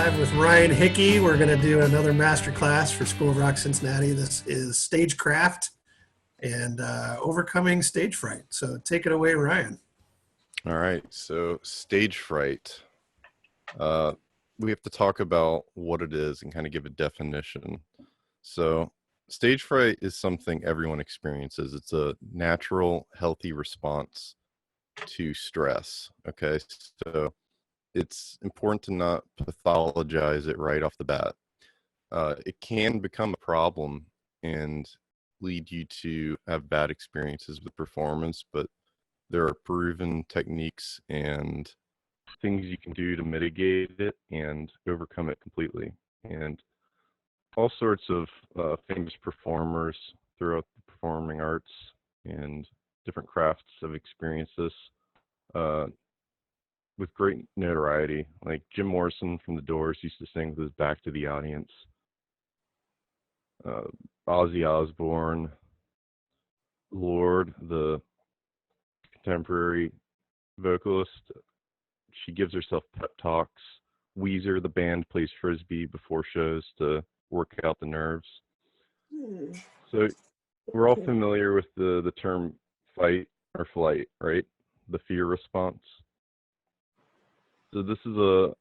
live with Ryan Hickey. We're going to do another master class for School of Rock Cincinnati. This is Stagecraft and overcoming stage fright. So take it away, Ryan. All right, so stage fright. We have to talk about what it is and kind of give a definition. So stage fright is something everyone experiences. It's a natural, healthy response to stress. Okay, so it's important to not pathologize it right off the bat. It can become a problem and lead you to have bad experiences with performance, but there are proven techniques and things you can do to mitigate it and overcome it completely. And all sorts of famous performers throughout the performing arts and different crafts have experienced this with great notoriety. Like Jim Morrison from The Doors used to sing with his back to the audience. Ozzy Osbourne, Lorde, the contemporary vocalist, she gives herself pep talks. Weezer, the band, plays frisbee before shows to work out the nerves. So we're all familiar with the term fight or flight, right? The fear response. So this is a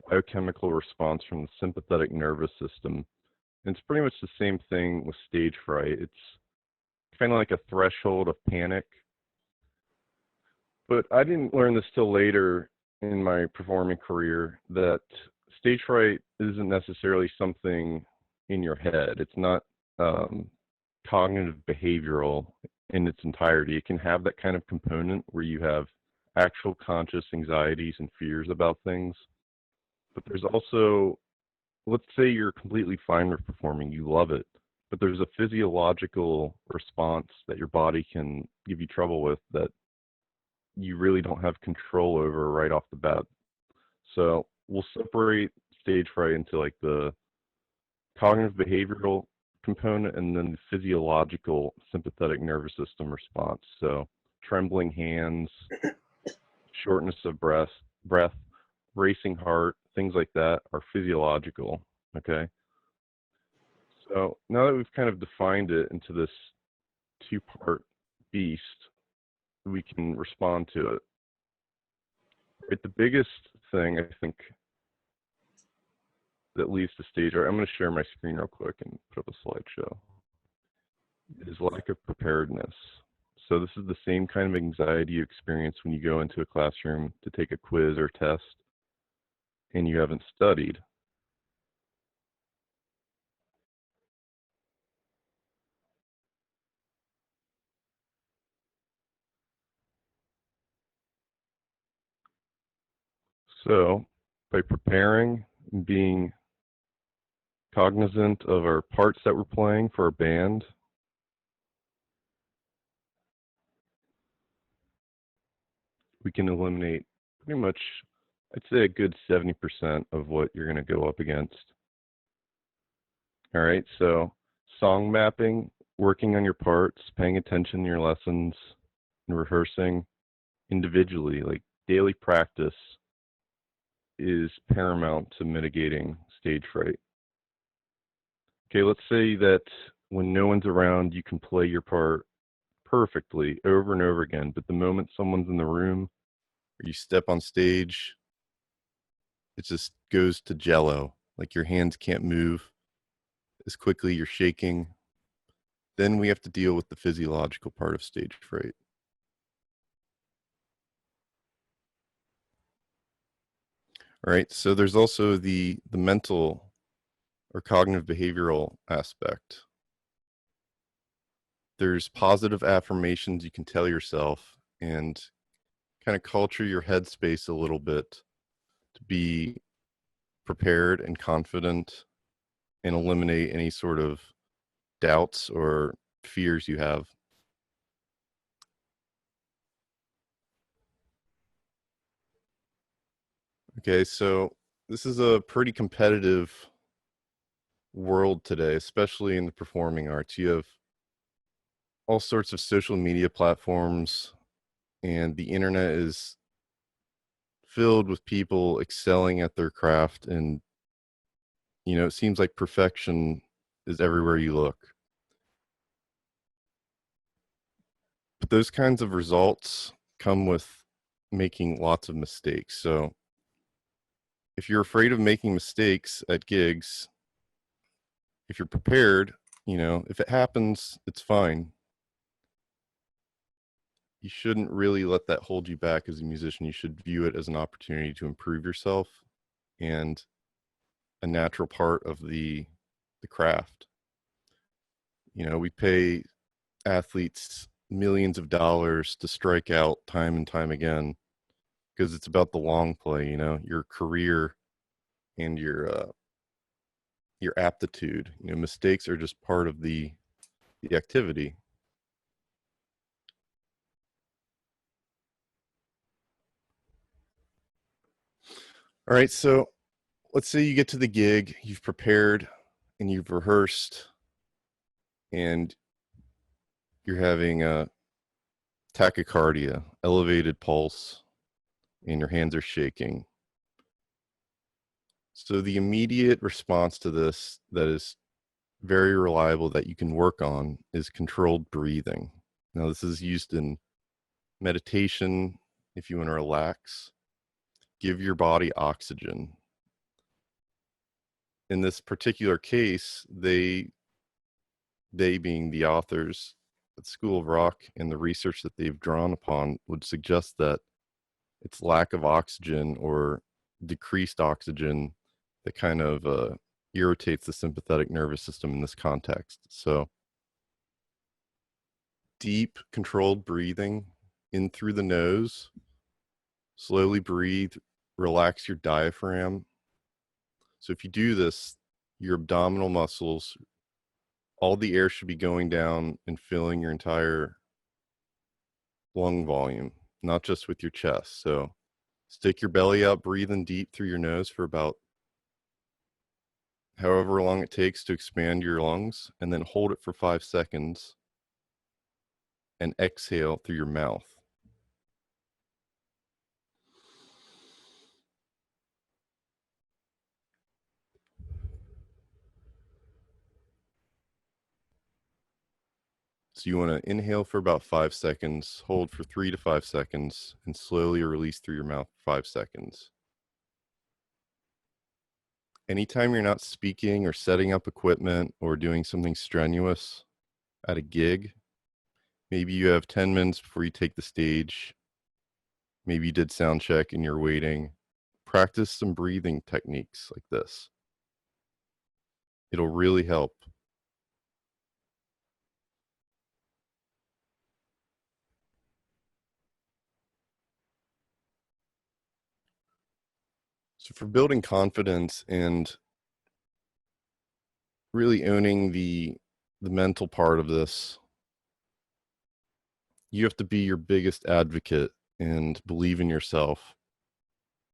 biochemical response from the sympathetic nervous system. And it's pretty much the same thing with stage fright. It's kind of like a threshold of panic. But I didn't learn this till later in my performing career, that stage fright isn't necessarily something in your head. It's not cognitive behavioral in its entirety. It can have that kind of component where you have actual conscious anxieties and fears about things. But there's also, let's say you're completely fine with performing, you love it, but there's a physiological response that your body can give you trouble with that you really don't have control over right off the bat. So we'll separate stage fright into like the cognitive behavioral component and then the physiological sympathetic nervous system response. So trembling hands, shortness of breath, racing heart, things like that are physiological. Okay. So now that we've kind of defined it into this two-part beast, we can respond to it. Right, the biggest thing I think that leads to stage fright, I'm going to share my screen real quick and put up a slideshow, is lack of preparedness. So this is the same kind of anxiety you experience when you go into a classroom to take a quiz or test and you haven't studied. So by preparing and being cognizant of our parts that we're playing for our band, we can eliminate pretty much, I'd say, a good 70% of what you're going to go up against. All right, so song mapping, working on your parts, paying attention to your lessons, and rehearsing individually, like daily practice, is paramount to mitigating stage fright. Okay, let's say that when no one's around, you can play your part perfectly over and over again, but the moment someone's in the room or you step on stage, it just goes to jello. Like your hands can't move as quickly, you're shaking. Then we have to deal with the physiological part of stage fright. All right, so there's also the mental or cognitive behavioral aspect. There's positive affirmations you can tell yourself and kind of culture your headspace a little bit to be prepared and confident and eliminate any sort of doubts or fears you have. Okay, so this is a pretty competitive world today, especially in the performing arts. You have all sorts of social media platforms, and the internet is filled with people excelling at their craft, and it seems like perfection is everywhere you look. But those kinds of results come with making lots of mistakes. So if you're afraid of making mistakes at gigs, if you're prepared, if it happens, it's fine. You shouldn't really let that hold you back as a musician. You should view it as an opportunity to improve yourself and a natural part of the craft. We pay athletes millions of dollars to strike out time and time again because it's about the long play, your career and your aptitude. Mistakes are just part of the activity. All right, so let's say you get to the gig, you've prepared and you've rehearsed, and you're having a tachycardia, elevated pulse, and your hands are shaking. So the immediate response to this that is very reliable that you can work on is controlled breathing. Now, this is used in meditation if you want to relax. Give your body oxygen. In this particular case, they being the authors at School of Rock and the research that they've drawn upon would suggest that it's lack of oxygen or decreased oxygen that kind of irritates the sympathetic nervous system in this context. So deep controlled breathing in through the nose, slowly breathe, relax your diaphragm. So if you do this, your abdominal muscles, all the air should be going down and filling your entire lung volume, not just with your chest. So stick your belly out, breathing deep through your nose for about however long it takes to expand your lungs, and then hold it for 5 seconds and exhale through your mouth. So you want to inhale for about 5 seconds, hold for 3 to 5 seconds, and slowly release through your mouth for 5 seconds. Anytime you're not speaking or setting up equipment or doing something strenuous at a gig, maybe you have 10 minutes before you take the stage, maybe you did sound check and you're waiting, practice some breathing techniques like this. It'll really help. So for building confidence and really owning the mental part of this, you have to be your biggest advocate and believe in yourself.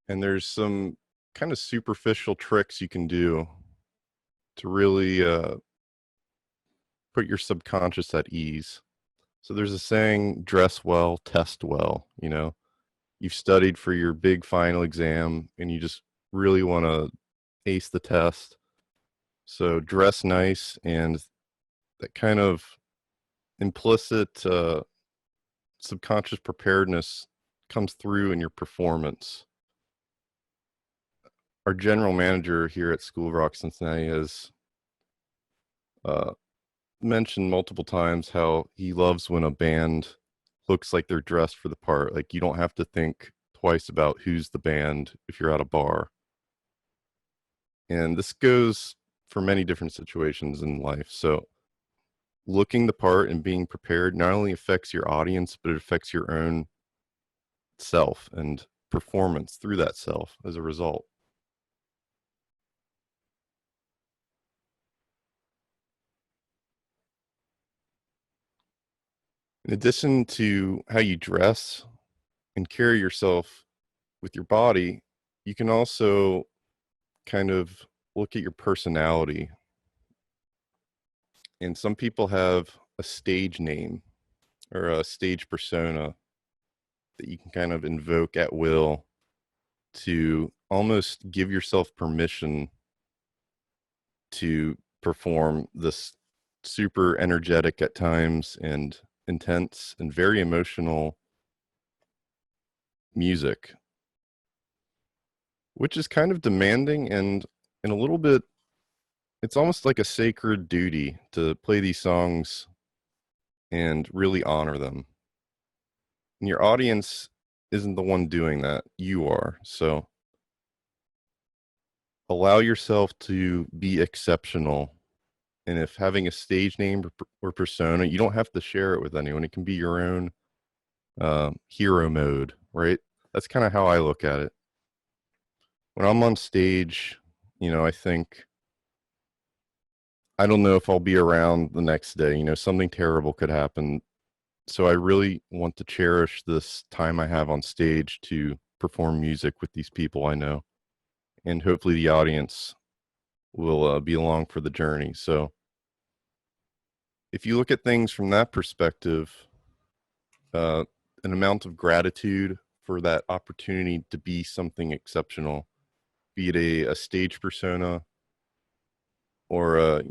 And there's some kind of superficial tricks you can do to really put your subconscious at ease. So there's a saying, dress well, test well. You've studied for your big final exam and you just really want to ace the test. So dress nice, and that kind of implicit subconscious preparedness comes through in your performance. Our general manager here at School of Rock Cincinnati has mentioned multiple times how he loves when a band looks like they're dressed for the part. Like, you don't have to think twice about who's the band if you're at a bar. And this goes for many different situations in life. So looking the part and being prepared not only affects your audience, but it affects your own self and performance through that self as a result. In addition to how you dress and carry yourself with your body, you can also kind of look at your personality. And some people have a stage name or a stage persona that you can kind of invoke at will to almost give yourself permission to perform this super energetic at times and intense and very emotional music, which is kind of demanding and a little bit, it's almost like a sacred duty to play these songs and really honor them. And your audience isn't the one doing that, you are. So allow yourself to be exceptional. And if having a stage name or persona, you don't have to share it with anyone. It can be your own hero mode, right? That's kind of how I look at it. When I'm on stage, I think, I don't know if I'll be around the next day. Something terrible could happen. So I really want to cherish this time I have on stage to perform music with these people I know. And hopefully the audience will be along for the journey. So if you look at things from that perspective, an amount of gratitude for that opportunity to be something exceptional, be it a stage persona or a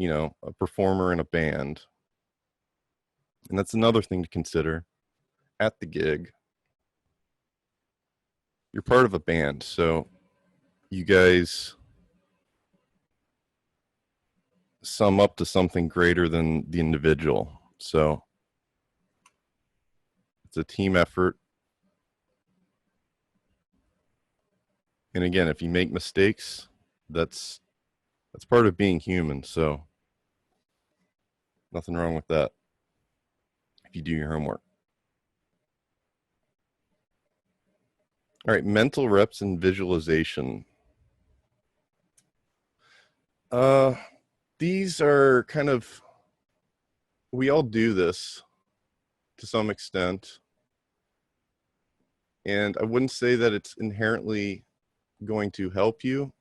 performer in a band. And that's another thing to consider at the gig. You're part of a band, so you guys sum up to something greater than the individual. So it's a team effort. And again, if you make mistakes, that's part of being human. So nothing wrong with that if you do your homework. All right, mental reps and visualization. These are kind of, we all do this to some extent. And I wouldn't say that it's inherently going to help you.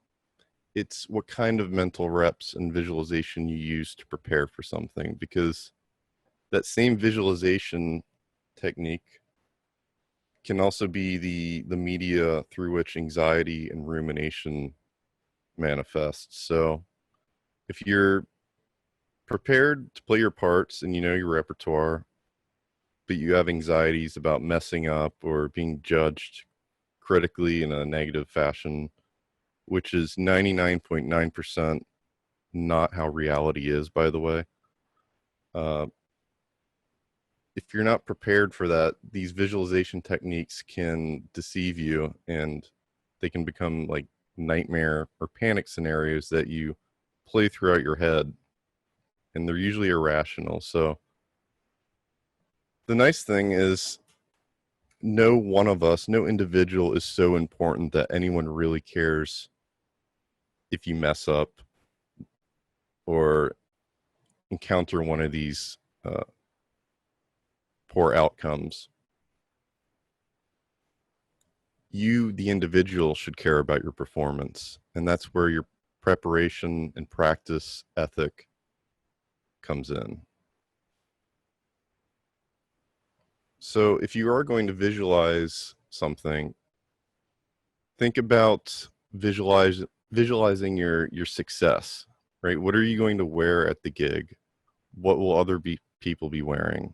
It's what kind of mental reps and visualization you use to prepare for something, because that same visualization technique can also be the media through which anxiety and rumination manifests. So if you're prepared to play your parts and you know your repertoire, but you have anxieties about messing up or being judged critically in a negative fashion, which is 99.9% not how reality is, by the way. If you're not prepared for that, these visualization techniques can deceive you, and they can become like nightmare or panic scenarios that you play throughout your head, and they're usually irrational. So the nice thing is, no one of us, no individual is so important that anyone really cares if you mess up or encounter one of these poor outcomes. You, the individual, should care about your performance, and that's where your preparation and practice ethic comes in. So if you are going to visualize something, think about visualizing your success, right? What are you going to wear at the gig? What will other people be wearing?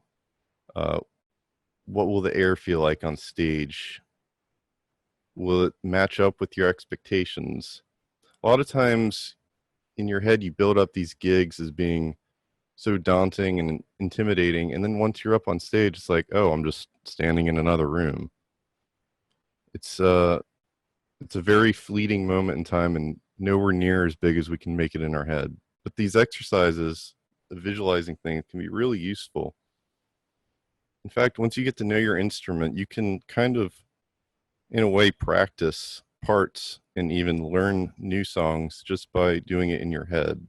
What will the air feel like on stage? Will it match up with your expectations? A lot of times in your head, you build up these gigs as being so daunting and intimidating. And then once you're up on stage, it's like, oh, I'm just standing in another room. It's a very fleeting moment in time and nowhere near as big as we can make it in our head. But these exercises, the visualizing things, can be really useful. In fact, once you get to know your instrument, you can kind of, in a way, practice parts and even learn new songs just by doing it in your head.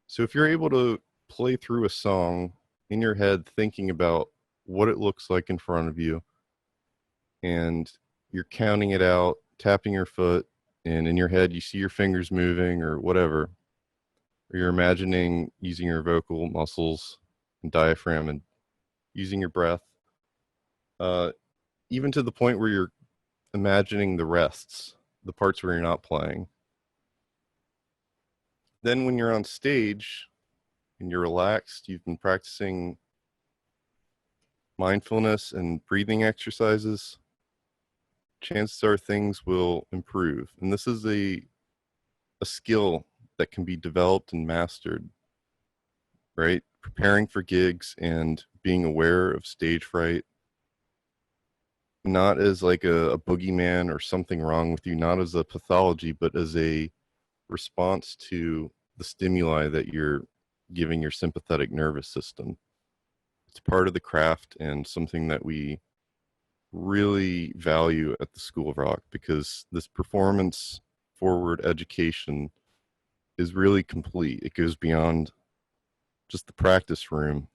So if you're able to play through a song in your head, thinking about what it looks like in front of you, and you're counting it out, tapping your foot, and in your head you see your fingers moving or whatever, or you're imagining using your vocal muscles and diaphragm and using your breath, even to the point where you're imagining the rests, the parts where you're not playing. Then when you're on stage and you're relaxed, you've been practicing mindfulness and breathing exercises, chances are things will improve. And this is a skill that can be developed and mastered, right? Preparing for gigs and being aware of stage fright, not as like a boogeyman or something wrong with you, not as a pathology, but as a response to the stimuli that you're giving your sympathetic nervous system. It's part of the craft and something that we really value at the School of Rock, because this performance forward education is really complete. It goes beyond just the practice room.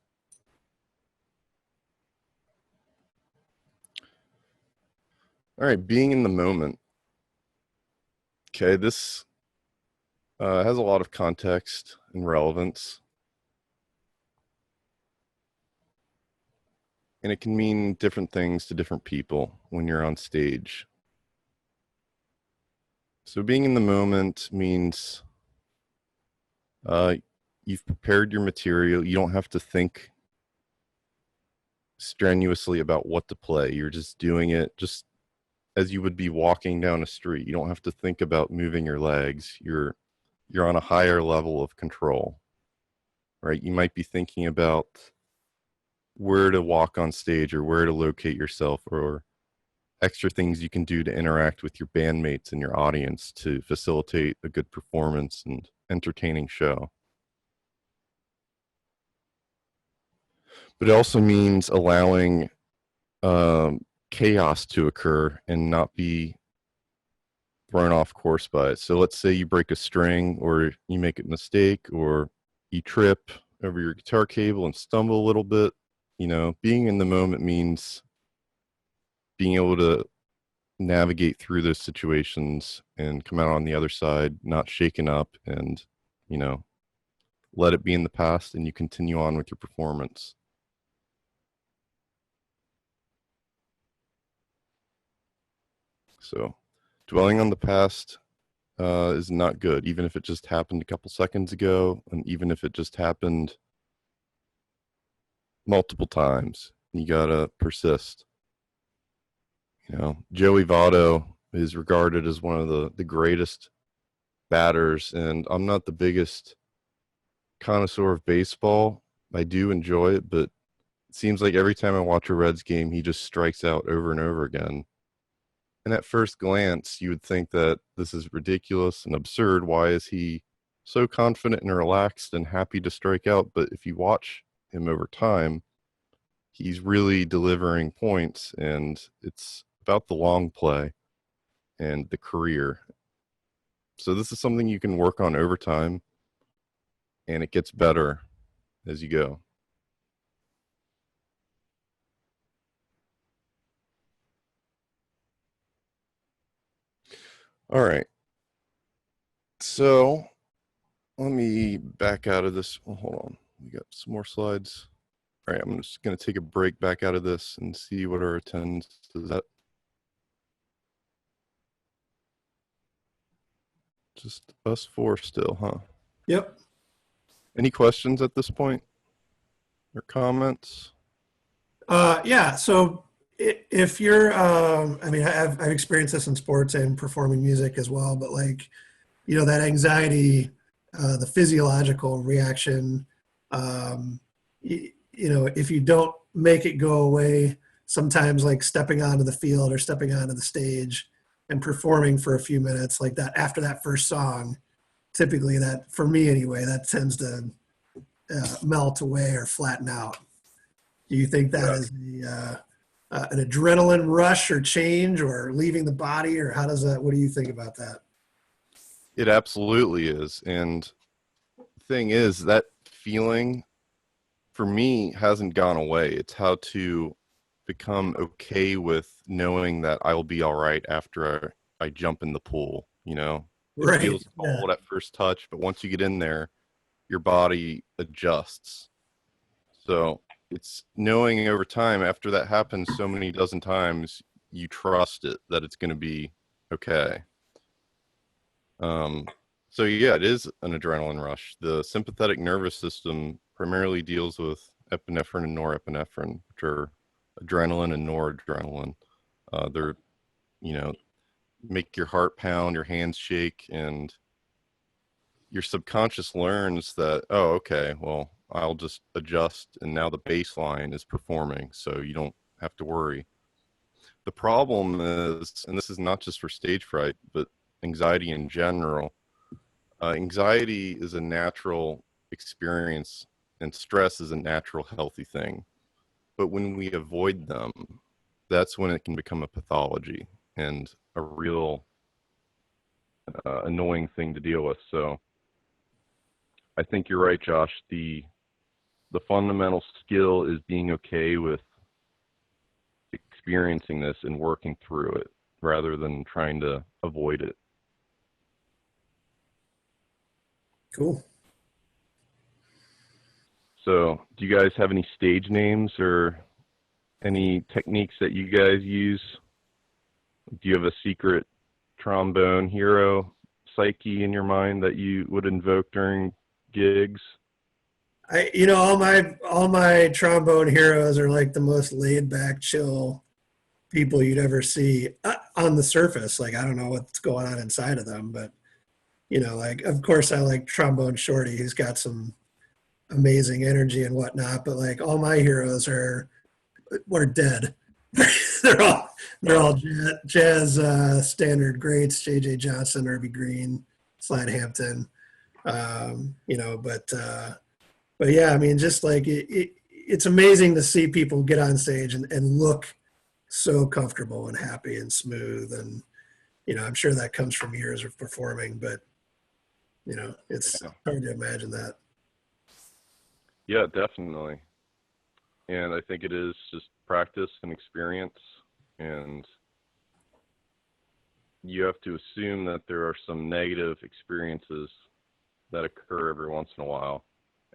All right, being in the moment. Okay, this has a lot of context and relevance. And it can mean different things to different people when you're on stage. So being in the moment means you've prepared your material. You don't have to think strenuously about what to play. You're just doing it just as you would be walking down a street. You don't have to think about moving your legs. You're on a higher level of control, right? You might be thinking about where to walk on stage or where to locate yourself, or extra things you can do to interact with your bandmates and your audience to facilitate a good performance and entertaining show. But it also means allowing chaos to occur and not be thrown off course by it. So let's say you break a string, or you make a mistake, or you trip over your guitar cable and stumble a little bit. You know, being in the moment means being able to navigate through those situations and come out on the other side not shaken up, and, you know, let it be in the past and you continue on with your performance. So dwelling on the past is not good, even if it just happened a couple seconds ago, and even if it just happened multiple times. You gotta persist. You know, Joey Votto is regarded as one of the greatest batters, and I'm not the biggest connoisseur of baseball. I do enjoy it, but it seems like every time I watch a Reds game, he just strikes out over and over again. And at first glance, you would think that this is ridiculous and absurd. Why is he so confident and relaxed and happy to strike out? But if you watch him over time, he's really delivering points, and it's about the long play and the career. So this is something you can work on over time, and it gets better as you go. All right. So let me back out of this. Well, hold on. We got some more slides. All right, I'm just going to take a break back out of this and see what our attendance is at. Just us four still, huh? Yep. Any questions at this point or comments? Yeah. So if you're, I mean, I've experienced this in sports and performing music as well, but like, you know, that anxiety, the physiological reaction, you know, if you don't make it go away, sometimes like stepping onto the field or stepping onto the stage and performing for a few minutes like that after that first song, typically that, for me anyway, that tends to melt away or flatten out. Do you think that is an adrenaline rush or change or leaving the body, or how does that, what do you think about that? It absolutely is. And the thing is, that feeling for me hasn't gone away. It's how to become okay with knowing that I'll be all right after I jump in the pool. You know, it Right. feels Yeah. cold at first touch, but once you get in there, your body adjusts. So it's knowing over time, after that happens so many dozen times, you trust it, that it's going to be okay. So yeah, it is an adrenaline rush. The sympathetic nervous system primarily deals with epinephrine and norepinephrine, which are adrenaline and noradrenaline. They're, you know, make your heart pound, your hands shake, and your subconscious learns that, oh, okay, well, I'll just adjust, and now the baseline is performing, so you don't have to worry. The problem is, and this is not just for stage fright, but anxiety in general, anxiety is a natural experience, and stress is a natural healthy thing. But when we avoid them, that's when it can become a pathology and a real annoying thing to deal with. So I think you're right, Josh. The fundamental skill is being okay with experiencing this and working through it rather than trying to avoid it. Cool. So do you guys have any stage names or any techniques that you guys use? Do you have a secret trombone hero psyche in your mind that you would invoke during gigs? All my trombone heroes are like the most laid back, chill people you'd ever see on the surface. Like, I don't know what's going on inside of them, but like, of course I like Trombone Shorty. He's got some amazing energy and whatnot, but like all my heroes are dead. they're all jazz standard greats: J.J. Johnson, Irby Green, Slide Hampton. But yeah, I mean, just like it's amazing to see people get on stage and look so comfortable and happy and smooth. And, I'm sure that comes from years of performing, but, it's hard to imagine that. Yeah, definitely. And I think it is just practice and experience. And you have to assume that there are some negative experiences that occur every once in a while.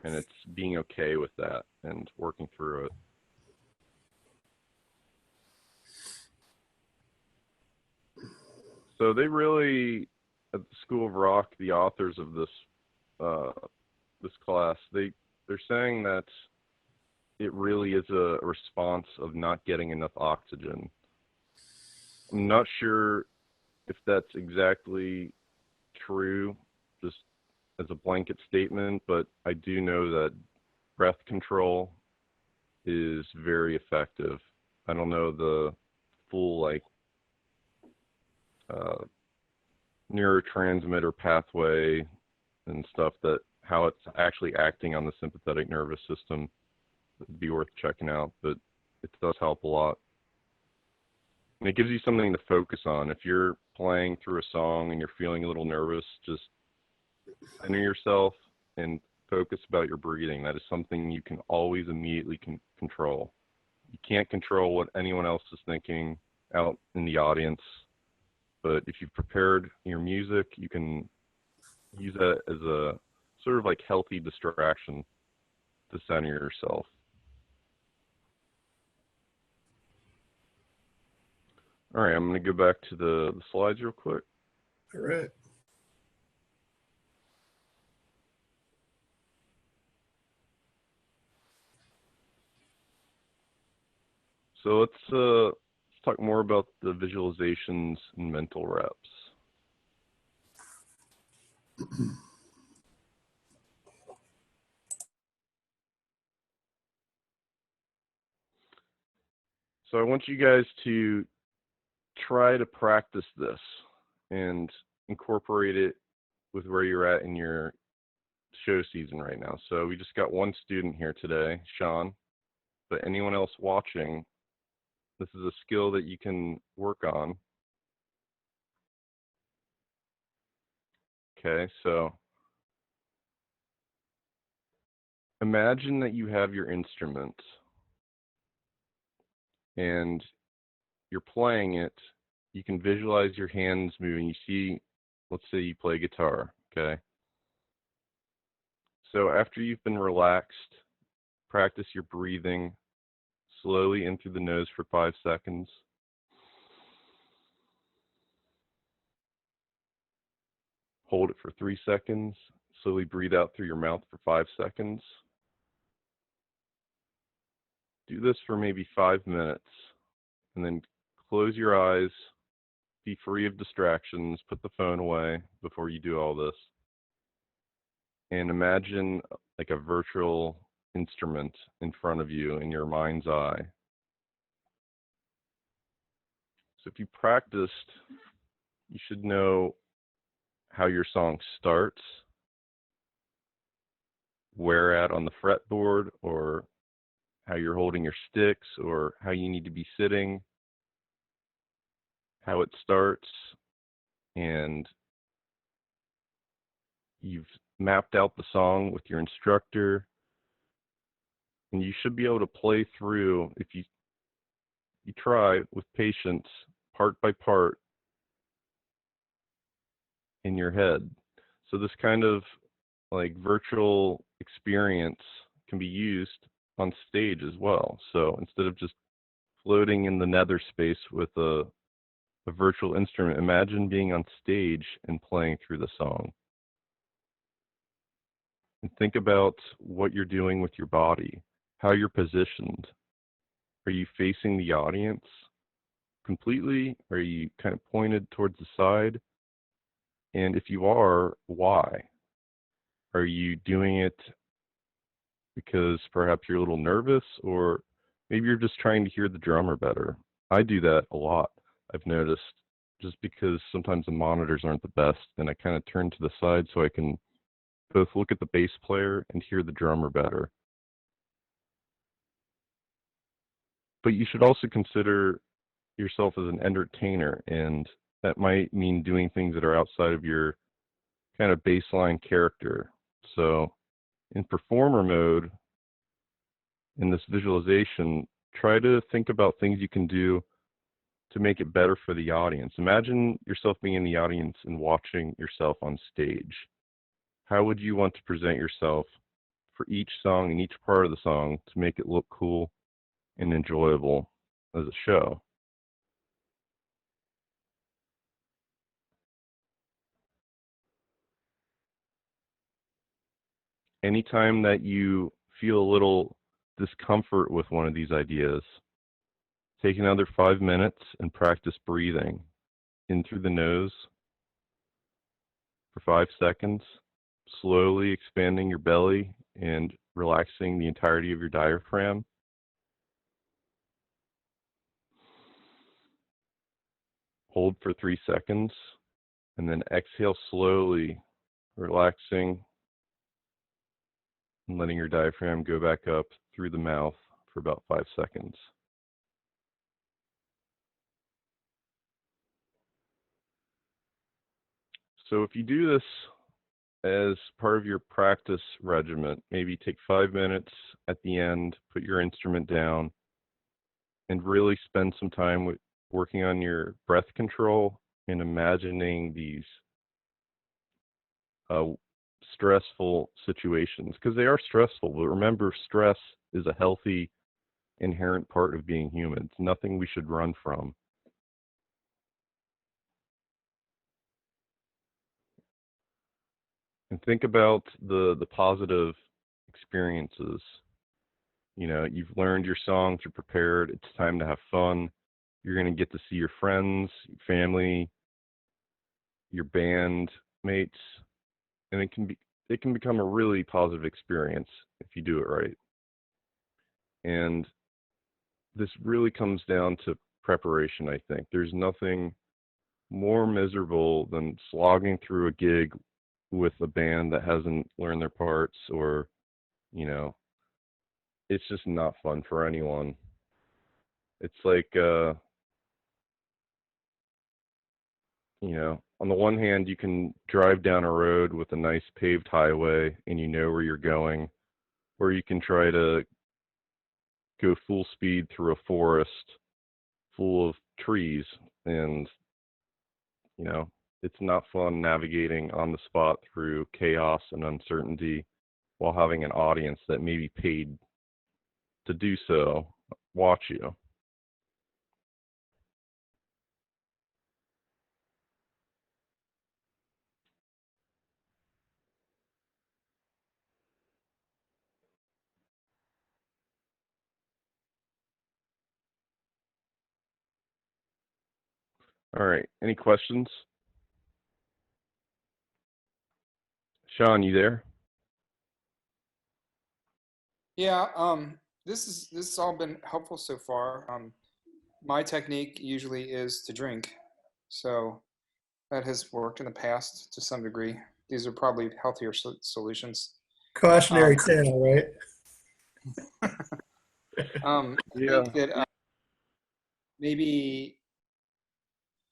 And it's being okay with that and working through it. So they really, at the School of Rock, the authors of this this class, they're saying that it really is a response of not getting enough oxygen. I'm not sure if that's exactly true, just as a blanket statement, but I do know that breath control is very effective. I don't know the full neurotransmitter pathway and stuff, that how it's actually acting on the sympathetic nervous system. It'd be worth checking out, but it does help a lot. And it gives you something to focus on. If you're playing through a song and you're feeling a little nervous, just center yourself and focus about your breathing. That is something you can always immediately control. You can't control what anyone else is thinking out in the audience, but if you've prepared your music, you can use that as a sort of like healthy distraction to center yourself. All right, I'm going to go back to the slides real quick. All right. So let's talk more about the visualizations and mental reps. So I want you guys to try to practice this and incorporate it with where you're at in your show season right now. So we just got one student here today, Sean, but anyone else watching, this is a skill that you can work on. Okay, so imagine that you have your instrument and you're playing it. You can visualize your hands moving. You see, let's say you play guitar, okay? So after you've been relaxed, practice your breathing slowly in through the nose for 5 seconds. hold it for 3 seconds, slowly breathe out through your mouth for 5 seconds. Do this for maybe 5 minutes, and then close your eyes, be free of distractions, put the phone away before you do all this, and imagine like a virtual instrument in front of you in your mind's eye. So if you practiced, you should know how your song starts, where at on the fretboard, or how you're holding your sticks, or how you need to be sitting, how it starts, and you've mapped out the song with your instructor, and you should be able to play through, if you try with patience, part by part in your head. So this kind of like virtual experience can be used on stage as well. So instead of just floating in the nether space with a virtual instrument, imagine being on stage and playing through the song. And think about what you're doing with your body, how you're positioned. Are you facing the audience completely? Are you kind of pointed towards the side? And if you are, why? Are you doing it because perhaps you're a little nervous, or maybe you're just trying to hear the drummer better? I do that a lot, I've noticed, just because sometimes the monitors aren't the best, and I kind of turn to the side so I can both look at the bass player and hear the drummer better. But you should also consider yourself as an entertainer, and that might mean doing things that are outside of your kind of baseline character. So in performer mode, in this visualization, try to think about things you can do to make it better for the audience. Imagine yourself being in the audience and watching yourself on stage. How would you want to present yourself for each song and each part of the song to make it look cool and enjoyable as a show? Anytime that you feel a little discomfort with one of these ideas, take another 5 minutes and practice breathing in through the nose for 5 seconds, slowly expanding your belly and relaxing the entirety of your diaphragm. Hold for 3 seconds, and then exhale slowly, relaxing and letting your diaphragm go back up through the mouth for about 5 seconds. So if you do this as part of your practice regimen, maybe take 5 minutes at the end, put your instrument down, and really spend some time with working on your breath control and imagining these stressful situations, because they are stressful. But remember, stress is a healthy, inherent part of being human. It's nothing we should run from. And think about the positive experiences. You know, you've learned your songs, you're prepared, it's time to have fun. You're going to get to see your friends, your family, your band mates, and it can become a really positive experience if you do it right. And this really comes down to preparation, I think. There's nothing more miserable than slogging through a gig with a band that hasn't learned their parts, or, you know, it's just not fun for anyone. It's like, you know, on the one hand, you can drive down a road with a nice paved highway and you know where you're going, or you can try to go full speed through a forest full of trees, and, you know, it's not fun navigating on the spot through chaos and uncertainty while having an audience that may be paid to do so watch you. All right. Any questions? Sean, you there? Yeah, this has all been helpful so far. My technique usually is to drink, so that has worked in the past to some degree. These are probably healthier solutions. Cautionary Um, tale, right? I Yeah. think that maybe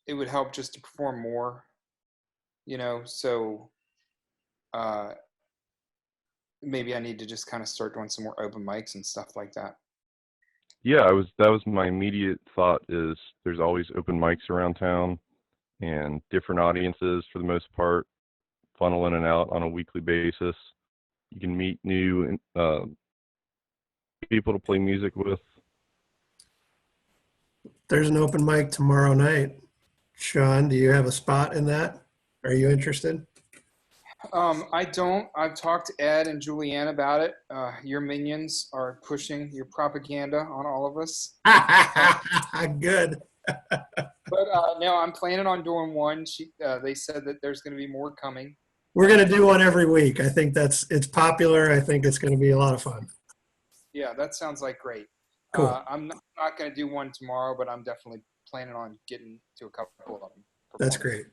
it would help just to perform more, so uh, maybe I need to just kind of start doing some more open mics and stuff like that. Yeah, that was my immediate thought is there's always open mics around town and different audiences for the most part, funnel in and out on a weekly basis. You can meet new people to play music with. There's an open mic tomorrow night. Sean, do you have a spot in that? Are you interested? I don't. I've talked to Ed and Julianne about it. Your minions are pushing your propaganda on all of us. Good. But no, I'm planning on doing one. They said that there's going to be more coming. We're going to do one every week. I think it's popular. I think it's going to be a lot of fun. Yeah, that sounds like great. Cool. I'm not going to do one tomorrow, but I'm definitely planning on getting to a couple of them. That's great.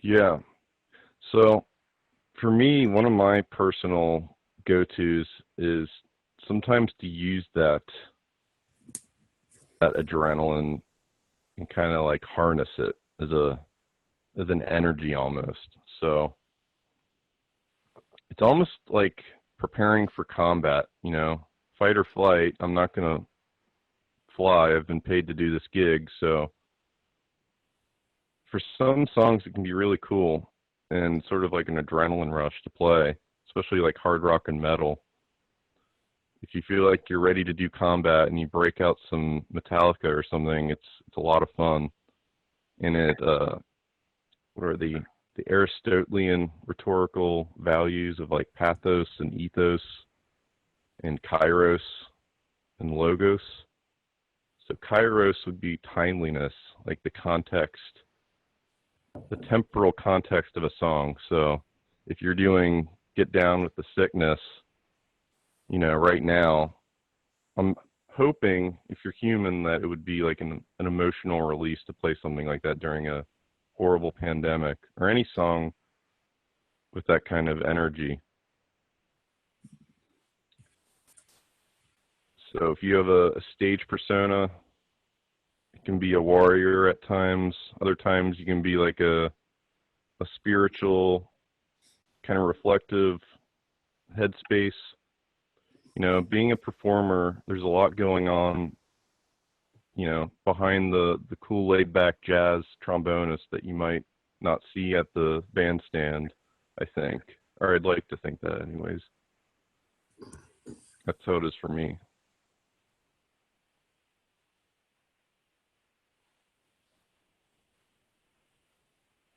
Yeah. So for me, one of my personal go-tos is sometimes to use that adrenaline and kind of like harness it as an energy almost. So it's almost like preparing for combat, fight or flight. I'm not going to fly. I've been paid to do this gig. So for some songs, it can be really cool and sort of like an adrenaline rush to play, especially like hard rock and metal. If you feel like you're ready to do combat and you break out some Metallica or something, it's a lot of fun. And what are the Aristotelian rhetorical values of like pathos and ethos and kairos and logos? So kairos would be timeliness, like the context, the temporal context of a song. So if you're doing Get Down with the Sickness, right now, I'm hoping, if you're human, that it would be like an emotional release to play something like that during a horrible pandemic, or any song with that kind of energy. So if you have a stage persona, it can be a warrior at times. Other times you can be like a spiritual, kind of reflective headspace. Being a performer, there's a lot going on, behind the cool laid back jazz trombonist that you might not see at the bandstand, I think. Or I'd like to think that anyways. That's how it is for me.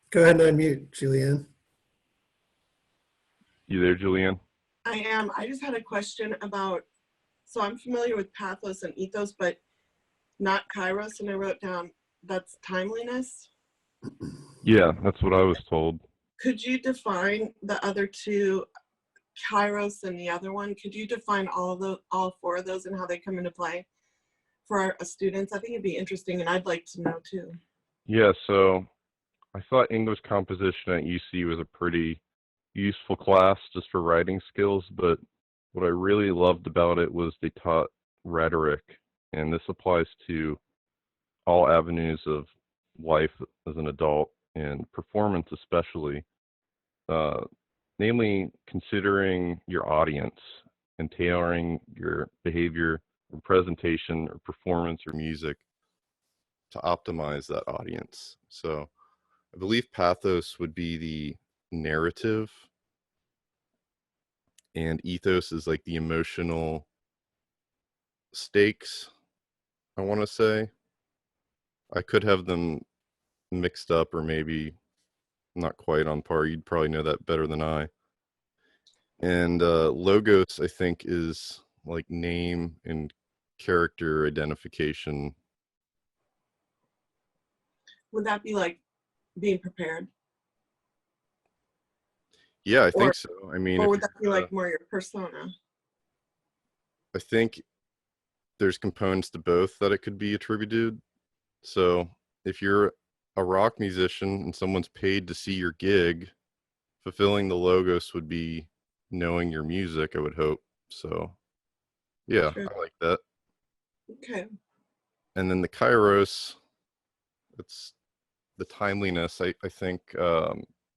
Go ahead and unmute, Julianne. You there, Julianne? I am. I just had a question about, so I'm familiar with pathos and ethos, but not kairos, and I wrote down that's timeliness. Yeah, that's what I was told. Could you define the other two, kairos and the other one? Could you define all four of those and how they come into play for our students? I think it'd be interesting, and I'd like to know too. Yeah, so I thought English composition at UC was a pretty useful class just for writing skills, but what I really loved about it was they taught rhetoric, and this applies to all avenues of life as an adult and performance especially, namely considering your audience and tailoring your behavior or presentation or performance or music to optimize that audience. So I believe pathos would be the narrative, and ethos is like the emotional stakes, I want to say. I could have them mixed up or maybe not quite on par. You'd probably know that better than I. And logos, I think, is like name and character identification Would that be like being prepared? Yeah, I Or think so. I mean, or if would that be you're, like more your persona? I think there's components to both that it could be attributed. So if you're a rock musician and someone's paid to see your gig, fulfilling the logos would be knowing your music, I would hope. So yeah, Sure. I like that. Okay. And then the Kairos, it's the timeliness. I think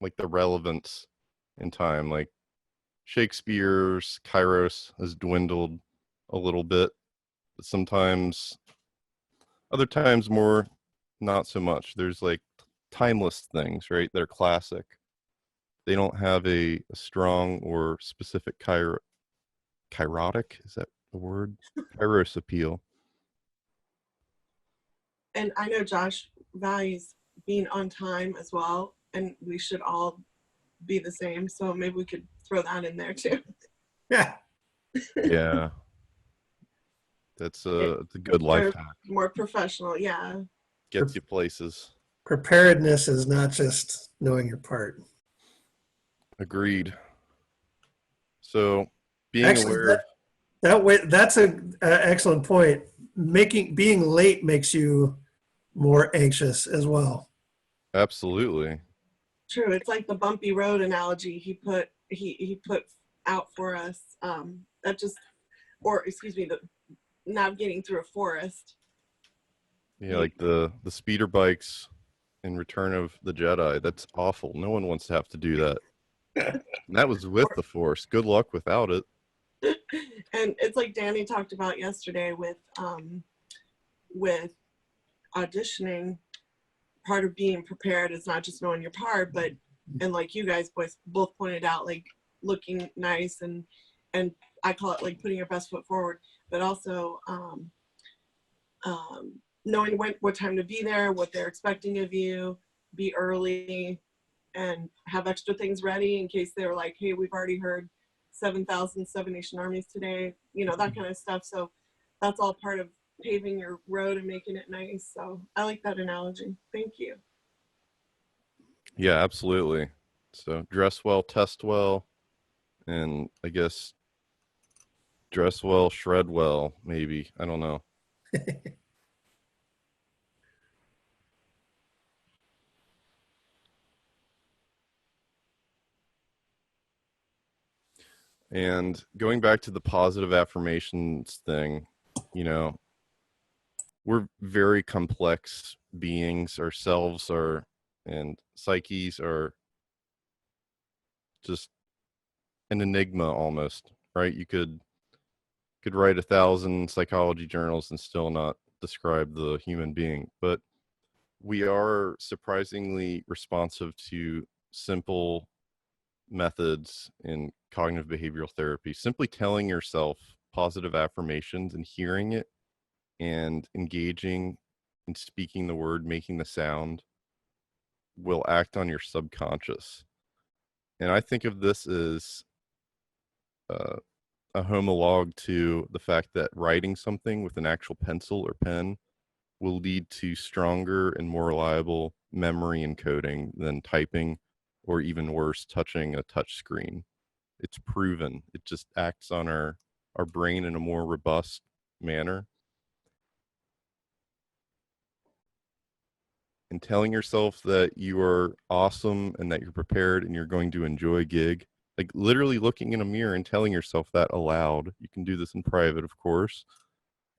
like the relevance in time, like Shakespeare's Kairos has dwindled a little bit, but sometimes, other times more, not so much. There's like timeless things, right? They're classic. They don't have a strong or specific kairotic, is that the word? Kairos appeal. And I know Josh values being on time as well, and we should all be the same. So maybe we could throw that in there too. Yeah. Yeah, it's a good Or life hack. more professional, yeah. Gets you places. Preparedness is not just knowing your part. Agreed. So being Actually, aware. that way, that's a excellent point. Being late makes you more anxious as well. Absolutely. True. It's like the bumpy road analogy he put out for us. That just, or excuse me, the navigating through a forest. Yeah, like the speeder bikes in Return of the Jedi. That's awful. No one wants to have to do that. And that was with the Force. Good luck without it. And it's like Danny talked about yesterday with auditioning. Part of being prepared is not just knowing your part, but and like you guys both pointed out, like looking nice and I call it like putting your best foot forward, but also knowing what time to be there, what they're expecting of you, be early, and have extra things ready in case they're like, hey, we've already heard 7,000 Seven Nation Armies today, you know, that kind of stuff. So that's all part of paving your road and making it nice. So I like that analogy. Thank you. Yeah, absolutely. So dress well, test well, and I guess dress well, shred well, maybe. I don't know. And going back to the positive affirmations thing, you know, we're very complex beings. Ourselves are, and psyches are just an enigma almost, right? You could write 1,000 psychology journals and still not describe the human being, but we are surprisingly responsive to simple methods in cognitive behavioral therapy. Simply telling yourself positive affirmations and hearing it and engaging and speaking the word, making the sound, will act on your subconscious. And I think of this as a homologue to the fact that writing something with an actual pencil or pen will lead to stronger and more reliable memory encoding than typing, or even worse, touching a touch screen. It's proven. It just acts on our brain in a more robust manner. And telling yourself that you are awesome and that you're prepared and you're going to enjoy a gig, like literally looking in a mirror and telling yourself that aloud. You can do this in private, of course.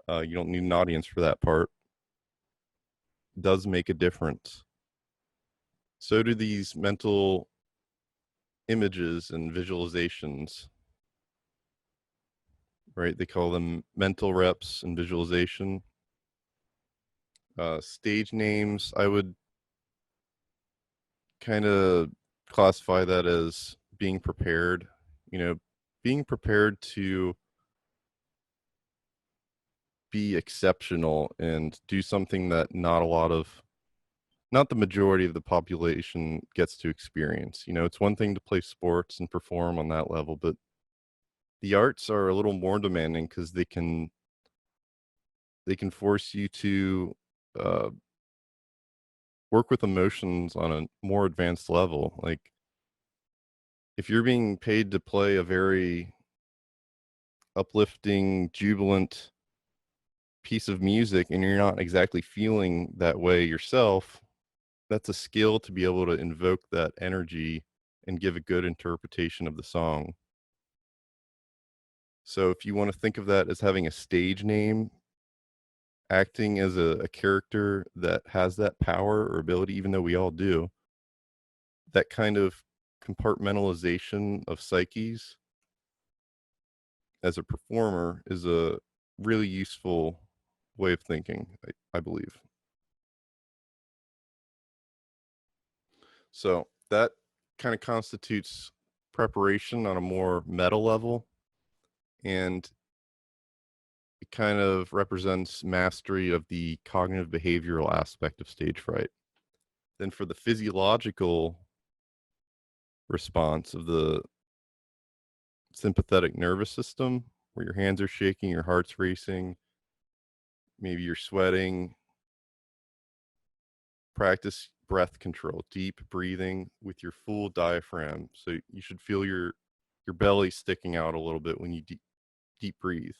You don't need an audience for that part. Does make a difference. So do these mental images and visualizations, right? They call them mental reps and visualization. Stage names, I would kind of classify that as being prepared, you know, being prepared to be exceptional and do something that not the majority of the population gets to experience. You know, it's one thing to play sports and perform on that level, but the arts are a little more demanding because they can force you to work with emotions on a more advanced level. Like, if you're being paid to play a very uplifting, jubilant piece of music and you're not exactly feeling that way yourself, that's a skill to be able to invoke that energy and give a good interpretation of the song. So if you want to think of that as having a stage name, acting as a character that has that power or ability, even though we all do, that kind of compartmentalization of psyches as a performer is a really useful way of thinking, I believe. So that kind of constitutes preparation on a more meta level, and it kind of represents mastery of the cognitive behavioral aspect of stage fright. Then for the physiological response of the sympathetic nervous system, where your hands are shaking, your heart's racing, maybe you're sweating, practice breath control, deep breathing with your full diaphragm. So you should feel your belly sticking out a little bit when you deep breathe.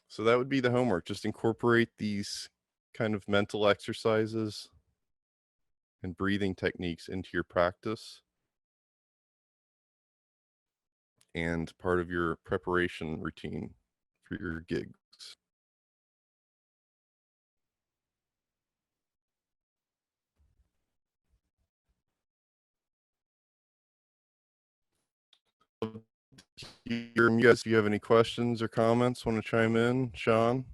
So that would be the homework. Just incorporate these kind of mental exercises and breathing techniques into your practice and part of your preparation routine for your gigs. You guys, if you have any questions or comments, want to chime in, Sean?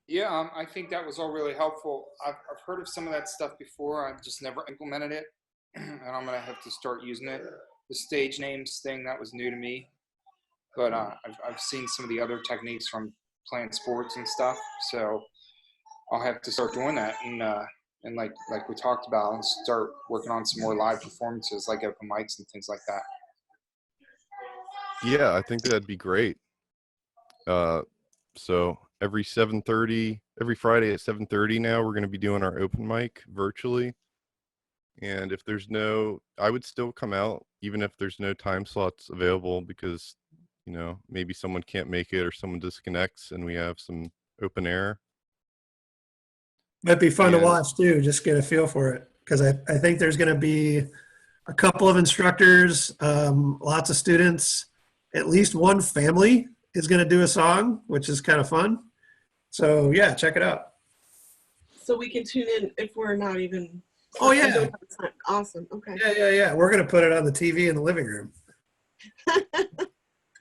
Yeah, I think that was all really helpful. I've heard of some of that stuff before. I've just never implemented it, and I'm gonna have to start using it. The stage names thing, that was new to me, but I've seen some of the other techniques from playing sports and stuff. So I'll have to start doing that, and like we talked about, and start working on some more live performances, like open mics and things like that. Yeah, I think that'd be great. So every Friday at 7:30 now, we're going to be doing our open mic virtually. And if there's I would still come out even if there's no time slots available, because, maybe someone can't make it or someone disconnects and we have some open air. Might be fun to And watch too, just get a feel for it. Because I think there's going to be a couple of instructors, lots of students, at least one family is going to do a song, which is kind of fun. So yeah, check it out. So we can tune in if we're not even. Oh yeah. Awesome. Okay. Yeah. We're going to put it on the TV in the living room.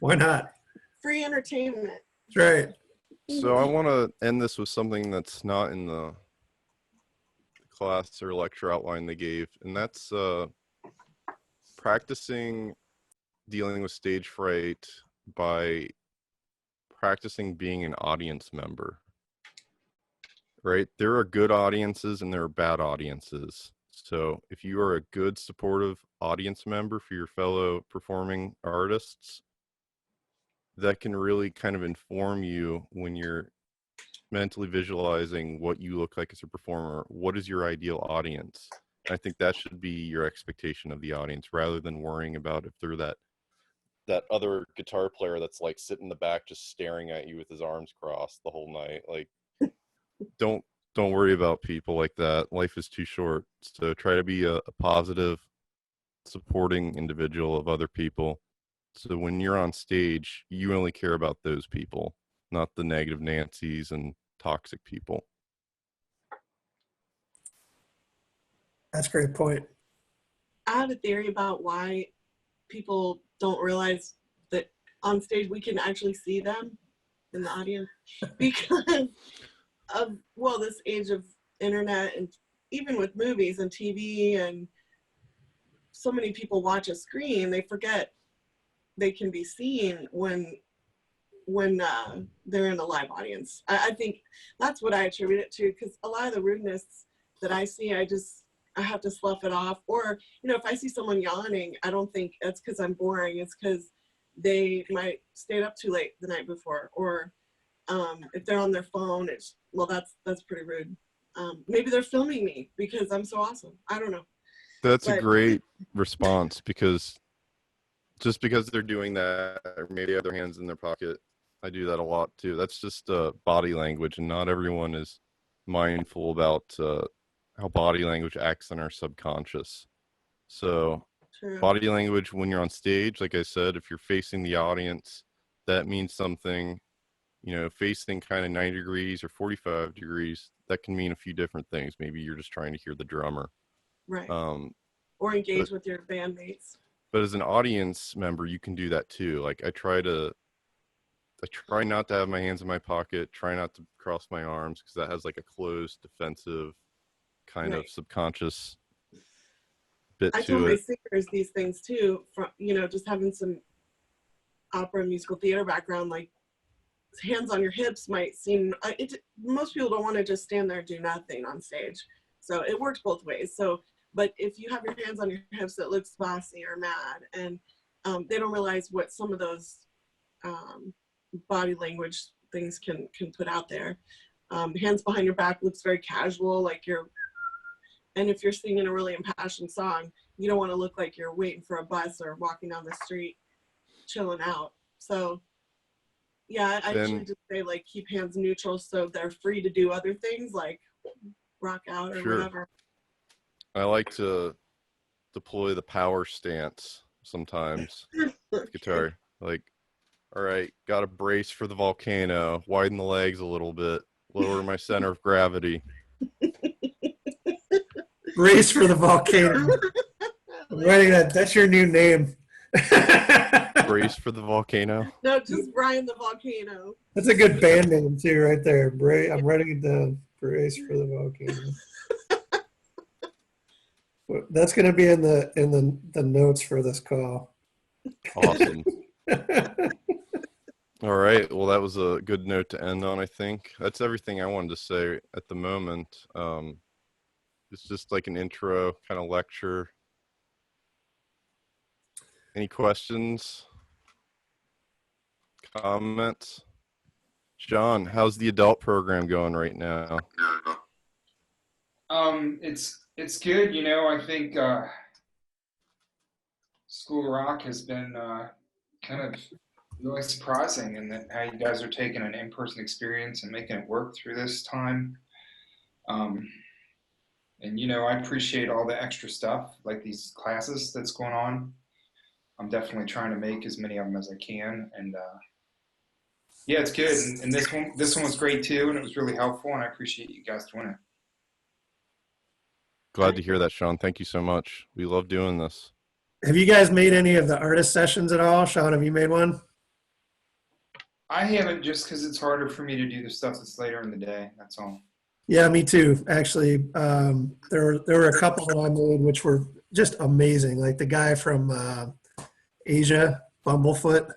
Why not? Free entertainment. That's right. so I want to end this with something that's not in the class or lecture outline they gave, and that's practicing dealing with stage fright by practicing being an audience member. Right? There are good audiences and there are bad audiences. So if you are a good supportive audience member for your fellow performing artists, that can really kind of inform you when you're mentally visualizing what you look like as a performer. What is your ideal audience? And I think that should be your expectation of the audience, rather than worrying about if they're that other guitar player that's like sitting in the back just staring at you with his arms crossed the whole night. Like, don't worry about people like that. Life is too short. So try to be a positive, supporting individual of other people. So when you're on stage, you only care about those people, not the negative Nancy's and toxic people. That's a great point. I have a theory about why people don't realize that on stage we can actually see them in the audience, because of this age of internet, and even with movies and TV, and so many people watch a screen, they forget they can be seen when they're in a live audience. I think that's what I attribute it to, because a lot of the rudeness that I see, I have to slough it off. Or if I see someone yawning, I don't think that's because I'm boring. It's because they might stay up too late the night before, or if they're on their phone, that's pretty rude. Maybe they're filming me because I'm so awesome. I don't know. That's a But great response, because just because they're doing that, or maybe have their hands in their pocket, I do that a lot too. That's just body language, and not everyone is mindful about how body language acts on our subconscious. So true. body language when you're on stage, like I said, if you're facing the audience, that means something. You know, facing kind of 90 degrees or 45 degrees, that can mean a few different things. Maybe you're just trying to hear the drummer. Right. Um, Or engage with your bandmates. but as an audience member, you can do that too. Like I try not to have my hands in my pocket, try not to cross my arms, because that has like a closed, defensive kind of Right. subconscious bit I tell to my it. singers these things too, from just having some opera and musical theater background. Like, hands on your hips might seem most people don't want to just stand there and do nothing on stage, so it works both ways. So, but if you have your hands on your hips, it looks bossy or mad, and they don't realize what some of those body language things can put out there. Hands behind your back looks very casual, like and if you're singing a really impassioned song, you don't want to look like you're waiting for a bus or walking down the street chilling out. So yeah, I usually just say, like, keep hands neutral so they're free to do other things like rock out or Sure. whatever. I like to deploy the power stance sometimes with guitar. Like, all right, got to brace for the volcano, widen the legs a little bit, lower my center of gravity. Race for the volcano. I'm writing that. That's your new name. Brace for the volcano. No, just Brian the Volcano. That's a good band name too, right there. I'm writing it down. Brace for the volcano. That's going to be in the notes for this call. Awesome. All right. Well, that was a good note to end on, I think. That's everything I wanted to say at the moment. It's just like an intro kind of lecture. Any questions? Comments? John, how's the adult program going right now? It's good. I think School of Rock has been kind of really surprising, and that how you guys are taking an in-person experience and making it work through this time. And I appreciate all the extra stuff like these classes that's going on. I'm definitely trying to make as many of them as I can, and yeah, it's good. And this one was great too, and it was really helpful, and I appreciate you guys doing it. Glad to hear that, Sean. Thank you so much. We love doing this. Have you guys made any of the artist sessions at all? Sean, have you made one? I haven't, just because it's harder for me to do the stuff that's later in the day. That's all. Yeah, me too. Actually, there were a couple that I made which were just amazing. Like the guy from Asia, Bumblefoot.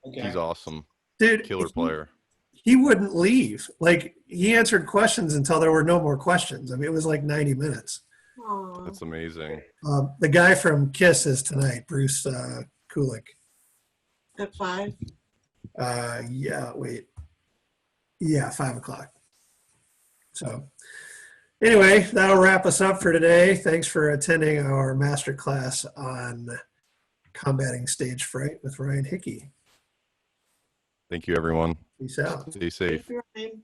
Okay. He's awesome. Dude, Killer player. He wouldn't leave. Like, he answered questions until there were no more questions. I mean, it was like 90 minutes. Aww. That's amazing. The guy from Kiss is tonight, Bruce Kulick. At 5? Yeah, wait. Yeah, 5 o'clock. So anyway, that'll wrap us up for today. Thanks for attending our masterclass on combating stage fright with Ryan Hickey. Thank you, everyone. Peace out. Stay safe. Thank you, Ryan.